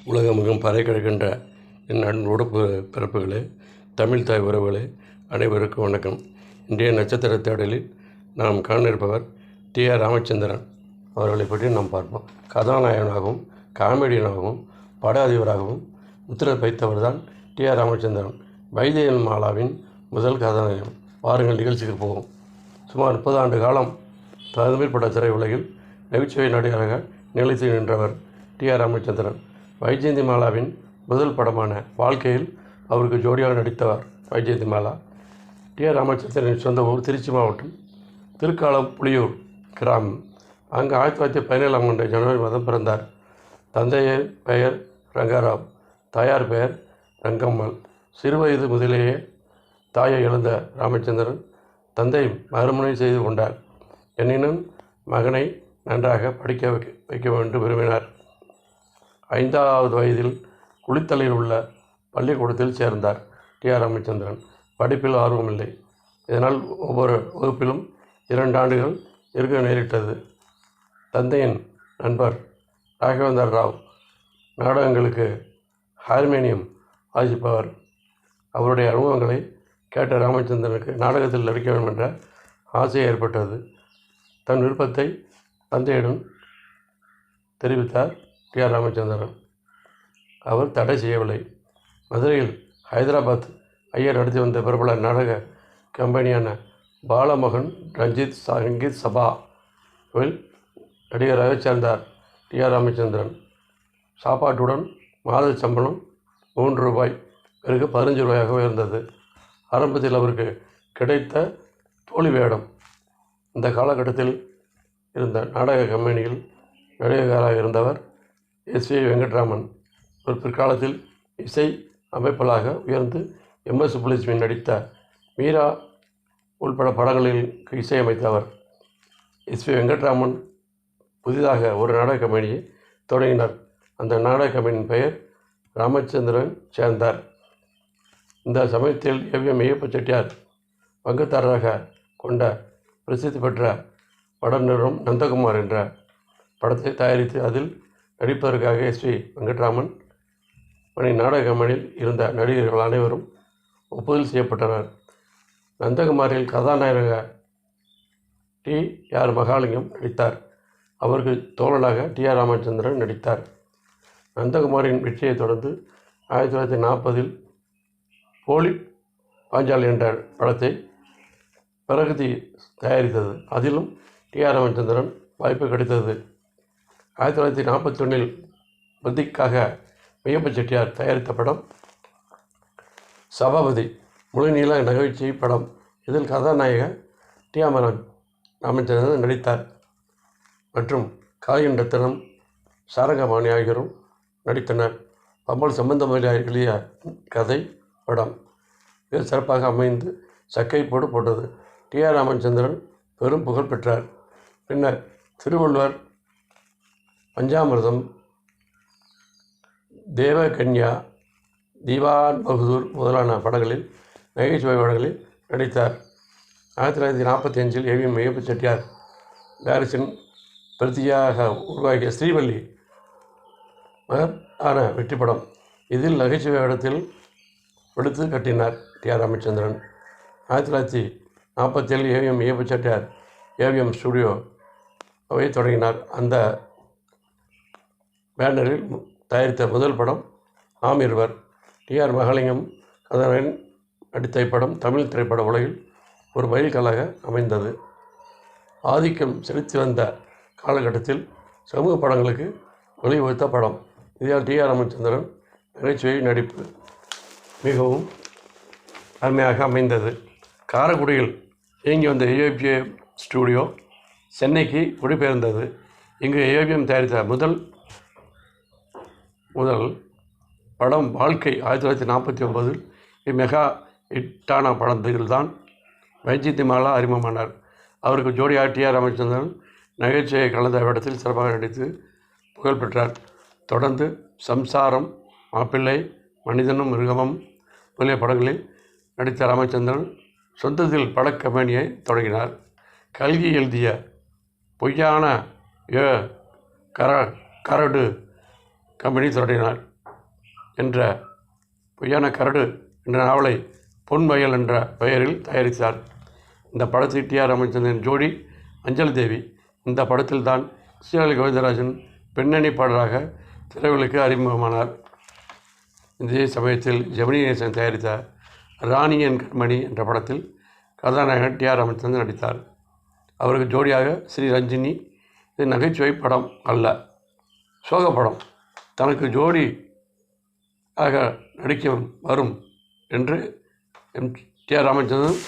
உலகமெங்கும் பறை கிடக்கின்ற என் அன்போடு பிறப்புகளே, தமிழ் தாய் உறவுகளே, அனைவருக்கும் வணக்கம். இன்றைய நட்சத்திர தேடலில் நாம் காண இருப்பவர் டி.ஆர். ராமச்சந்திரன் அவர்களை பற்றி நாம் பார்ப்போம். கதாநாயகனாகவும் காமெடியனாகவும் பட அதிபராகவும் முத்திரை பதித்தவர் தான் டி.ஆர். ராமச்சந்திரன். வைஜெயந்தி மாலாவின் முதல் கதாநாயகன். வாருங்கள் நிகழ்ச்சிக்கு போவோம். சுமார் 30 ஆண்டு காலம் தமிழ் பட திரையுலகில் நகைச்சுவை நடிகராக நிலைத்து நின்றவர் டி.ஆர். ராமச்சந்திரன். வைஜெயந்தி மாலாவின் முதல் படமான வாழ்க்கையில் அவருக்கு ஜோடியாக நடித்தவர் வைஜெயந்தி மாலா. டி.ஆர். ராமச்சந்திரனின் சொந்த ஊர் திருச்சி மாவட்டம் திருக்காலப்புலியூர் கிராமம். அங்கு 1917ஆம் ஆண்டு ஜனவரி மாதம் பிறந்தார். தந்தையின் பெயர் ரங்கராவ், தாயார் பெயர் ரங்கம்மாள். சிறுவயது முதலேயே தாயை இழந்த ராமச்சந்திரன் தந்தை மறுமணம் செய்து கொண்டார். எனினும் மகனை நன்றாக படிக்க வைக்க வேண்டும் விரும்பினார். 5வது வயதில் குளித்தலையில் உள்ள பள்ளிக்கூடத்தில் சேர்ந்தார் டி.ஆர். ராமச்சந்திரன். படிப்பில் ஆர்வமில்லை. இதனால் ஒவ்வொரு வகுப்பிலும் 2 ஆண்டுகள் இருக்க நேரிட்டது. தந்தையின் நண்பர் ராகவேந்தர் ராவ் நாடகங்களுக்கு ஹார்மோனியம் வாசிப்பவர். அவருடைய அனுபவங்களை கேட்ட ராமச்சந்திரனுக்கு நாடகத்தில் நடிக்க வேண்டும் என்ற ஆசை ஏற்பட்டது. தன் விருப்பத்தை தந்தையிடம் தெரிவித்தார் டி.ஆர். ராமச்சந்திரன். அவர் தடை செய்யவில்லை. மதுரையில் ஹைதராபாத் ஐயர் நடத்தி வந்த பிரபல நாடக கம்பெனியான பாலமோகன் ரஞ்சித் சங்கீத் சபாவில் நடிகராக சேர்ந்தார் டி.ஆர். ராமச்சந்திரன். சாப்பாட்டுடன் மாத சம்பளம் ₹3, பிறகு ₹15 உயர்ந்தது. ஆரம்பத்தில் அவருக்கு கிடைத்த தோழி வேடம். இந்த காலகட்டத்தில் இருந்த நாடக கம்பெனியில் நடிகராக இருந்தவர் எஸ்.வி. வெங்கட்ராமன். ஒரு பிற்காலத்தில் இசை அமைப்பாளராக உயர்ந்து எம்.எஸ். சுப்புலட்சுமி நடித்த மீரா உள்பட படங்களில் இசையமைத்தவர். எஸ்.வி. வெங்கட்ராமன் புதிதாக ஒரு நாடக கம்பெனியை தொடங்கினார். அந்த நாடக கம்பெனியின் பெயர் ராமச்சந்திரன் சேர்ந்தார். இந்த சமயத்தில் ஏவிஎம் ஐயப்ப செட்டியார் பங்குதாரராக கொண்ட பிரசித்தி பெற்ற பட நிறுவனம் நந்தகுமார் என்ற படத்தை தயாரித்து அதில் நடிப்பதற்காக எஸ்.வி. வெங்கட்ராமன் மணி நாடக கம்பெனியில் இருந்த நடிகர்கள் அனைவரும் ஒப்புதல் செய்யப்பட்டனர். நந்தகுமாரில் கதாநாயகனாக டி.ஆர். மகாலிங்கம் நடித்தார். அவருக்கு தோழனாக டி.ஆர். ராமச்சந்திரன் நடித்தார். நந்தகுமாரின் வெற்றியை தொடர்ந்து 1940இல் போலி பாஞ்சாலி என்ற படத்தை பிரகதி தயாரித்தது. அதிலும் டி.ஆர். ராமச்சந்திரன் வாய்ப்பு கிடைத்தது. 1941இல் பிரதிக்காக ஐயப்ப செட்டியார் தயாரித்த படம் சபாபதி, முழுநீள நகைச்சுவை படம். இதில் கதாநாயகர் டி.ஆர். ராமச்சந்திரன் நடித்தார். மற்றும் காயின் ரத்தினம், சாரங்கபாணி ஆகியோரும் நடித்தனர். பம்மல் சம்பந்தமல்லி எழுதிய கதை படம் மிக சிறப்பாக அமைந்து சக்கை போட்டது. டி.ஆர். ராமச்சந்திரன் பெரும் புகழ் பெற்றார். பின்னர் திருவள்ளுவர், பஞ்சாமிர்தம், தேவகன்யா, திவான் பகதூர் முதலான படங்களில் நகைச்சுவை படங்களில் நடித்தார். 1945இல் ஏவிஎம் ஐயப்ப செட்டியார் பாரிஸின் பிரதியாக உருவாக்கிய ஸ்ரீவள்ளி மகத்தான வெற்றி படம். இதில் நகைச்சுவை இடத்தில் எடுத்து கட்டினார் TR. Ramachandran. 1947 AVM Ayyappa Chettiar AVM studio அவை தொடங்கினார். அந்த பேனரில் தயாரித்த முதல் படம் நாம் இருவர். டி.ஆர். மகாலிங்கம் கதாநாயகன் நடித்த இப்படம் தமிழ் திரைப்பட உலகில் ஒரு மைல்கல்லாக அமைந்தது. ஆதிக்கம் செலுத்தி வந்த காலகட்டத்தில் சமூக படங்களுக்கு வழிவகுத்த படம். இதில் டி.ஆர். ராமச்சந்திரன் நகைச்சுவை நடிப்பு மிகவும் அருமையாக அமைந்தது. காரைக்குடியில் இயங்கி வந்த ஏவிஎம் ஸ்டுடியோ சென்னைக்கு குடிபெயர்ந்தது. இங்கு ஏவிஎம் தயாரித்த முதல் படம் வாழ்க்கை. 1949இல் மெகா ஹிட்டான படத்தில்தான் வைஜெயந்தி மாலா அறிமுகமானார். அவருக்கு ஜோடியாக டி.ஆர். ராமச்சந்திரன் நகைச்சுவை கலந்த வேடத்தில் சிறப்பாக நடித்து புகழ் பெற்றார். தொடர்ந்து சம்சாரம், மாப்பிள்ளை, மனிதனும் மிருகமும் முதலிய படங்களில் நடித்த ராமச்சந்திரன் சொந்தத்தில் பட கம்பெனியை தொடங்கினார். கல்கி எழுதிய பொய்யான கரடு கம்பெனி தொடங்கினார். என்ற பொய்யான கரடு என்ற நாவலை பொன்வயல் என்ற பெயரில் தயாரித்தார். இந்த படத்தில் டி.ஆர். ராமச்சந்திரன் ஜோடி அஞ்சலி தேவி. இந்த படத்தில் தான் சீர்காழி கோவிந்தராஜன் பின்னணி பாடலாக திரையுலகுக்கு அறிமுகமானார். இதே சமயத்தில் ஜெமினி கணேசன் தயாரித்த ராணி என் கண்மணி என்ற படத்தில் கதாநாயகன் டி.ஆர். ராமச்சந்திரன் நடித்தார். அவருக்கு ஜோடியாக ஸ்ரீ ரஞ்சினி. இது நகைச்சுவை படம் அல்ல, சோக படம். தனக்கு ஜோடி ஆக நடிக்க வரும் என்று டி.ஆர். ராமச்சந்திரன்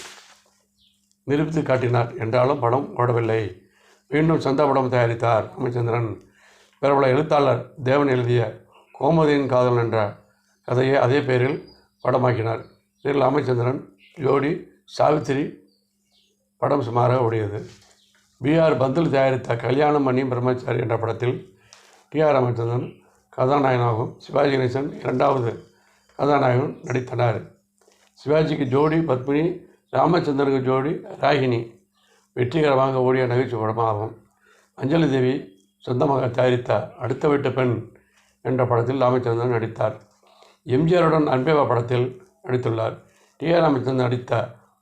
நிரூபித்து காட்டினார். என்றாலும் படம் ஓடவில்லை. மீண்டும் சொந்த படம் தயாரித்தார் ராமச்சந்திரன். பிரபல எழுத்தாளர் தேவன் எழுதிய கோமதியின் காதல் என்ற கதையை அதே பெயரில் படமாக்கினார். இதில் ராமச்சந்திரன் ஜோடி சாவித்திரி. படம் சுமாராக ஓடியது. பி.ஆர். பந்துல் தயாரித்த கல்யாணம் மணி பிரம்மச்சாரி என்ற படத்தில் டி.ஆர். ராமச்சந்திரன் கதாநாயகனாகவும் சிவாஜி கணேசன் இரண்டாவது கதாநாயகன் நடித்தனர். சிவாஜிக்கு ஜோடி பத்மினி, ராமச்சந்திரனுக்கு ஜோடி ராகினி. வெற்றிகரமாக ஓடிய நகைச்சுவை படமாகும். அஞ்சலி தேவி சொந்தமாக தயாரித்த அடுத்த வீட்டு பெண் என்ற படத்தில் ராமச்சந்திரன் நடித்தார். எம்ஜிஆருடன் அன்பேவா படத்தில் நடித்துள்ளார். டி.ஆர். ராமச்சந்திரன் நடித்த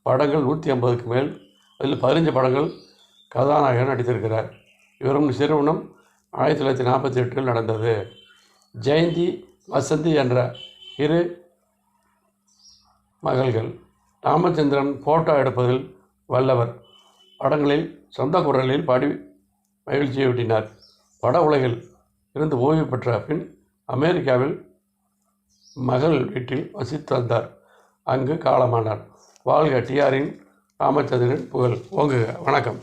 படங்கள் 150க்கு மேல். அதில் 15 படங்கள் கதாநாயகன் நடித்திருக்கிறார். இவரும் திருமணம் 1948 நடந்தது. ஜெயந்தி, வசந்தி என்ற இரு மகள்கள். ராமச்சந்திரன் போட்டோ எடுப்பதில் வல்லவர். படங்களில் சொந்த குரலில் பாடி மகிழ்ச்சியை ஊட்டினார். பட உலகில் இருந்து ஓய்வு பெற்ற பின் அமெரிக்காவில் மகள் வீட்டில் வசித்து வந்தார். அங்கு காலமானார். வாழ்க டி.ஆரின் ராமச்சந்திரன் புகழ் ஓங்குக. வணக்கம்.